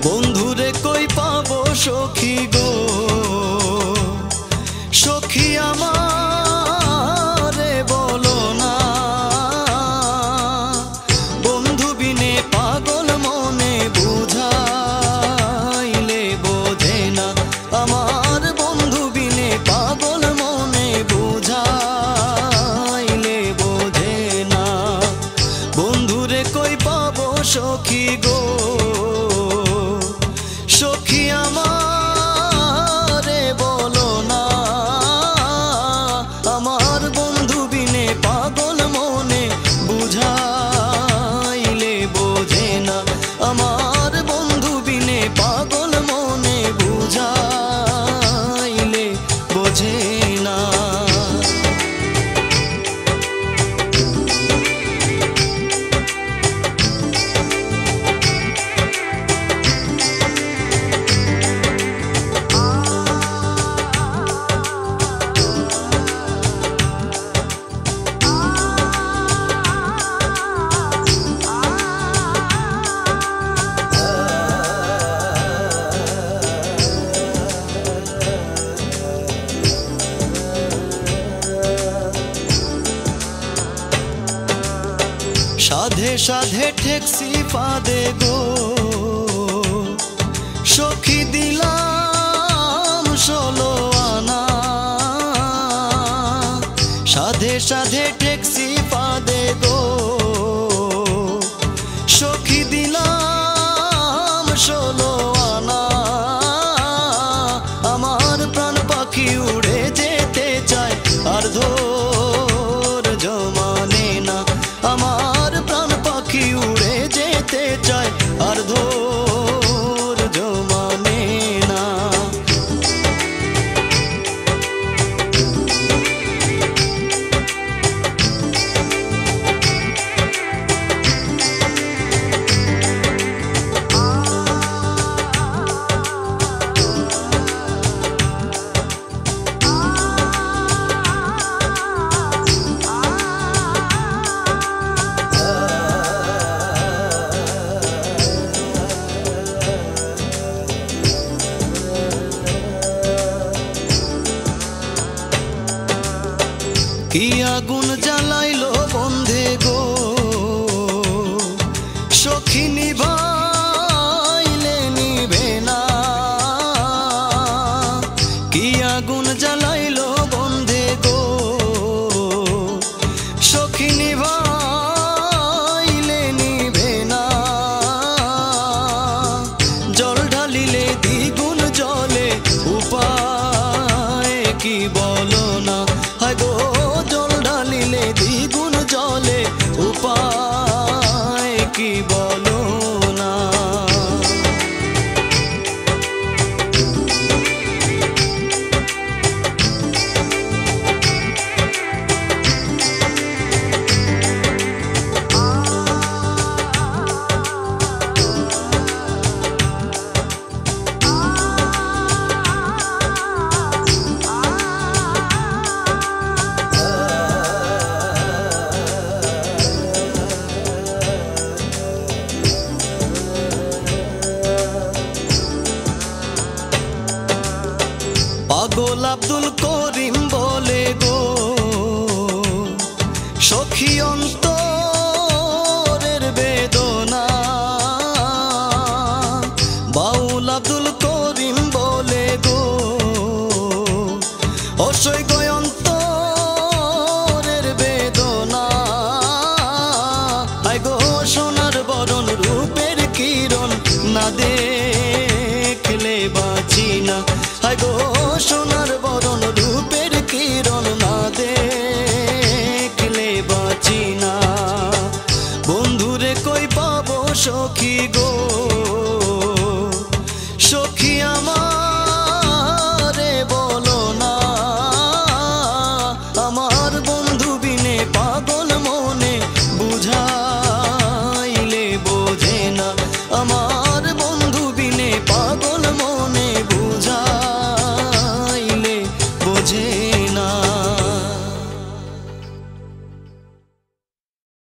বন্ধুরে কই পাবো সখী গো, সখী আমারে বলো না। বন্ধু বিনে পাগল মনে বুঝাইলে বোঝে না, আমার বন্ধু বিনে পাগল মনে বুঝাইলে বোঝে না। বন্ধুরে কই পাবো সখী গো, সখী আমারে বলো না। আমার বন্ধু বিনে পাগল মনে বুঝাইলে বোঝে না, আমার বন্ধু বিনে পাগল মনে বুঝাইলে বোঝে না। সাধে সাধে ঠেকছি ফাঁদে গো, সখী দিলাম 16 আনা। সাধে সাধে ঠেকছি ফাঁদে গো, সখী দিলাম 16 আনা। আমার প্রাণ পাখি উড়ে যেতে চায় আর ধৈর্য মানে না, আমার প্রাণ পাখি উড়ে যেতে চায় আর ধৈর্য মানে না। কি আগুন জ্বালাইলো বন্ধে গো, সখী নিভাইলে নিভে না। কি আগুন জ্বালাইলো বন্ধে গো, সখী নিভাইলে নিভে না। জল ঢালিলে দ্বিগুণ জলে উপায় কি বলো না। হায় গো জল ঢালিলে দ্বিগুণ জলে উপায় কি বলো না। পাগল আব্দুল করিম বলে গো, সখী অন্তরের বেদনা। বাউল আব্দুল করিম বলে গো, অসহ্য অন্তরের বেদনা। আয় গো সোনার বরণ রূপের কিরণ না দে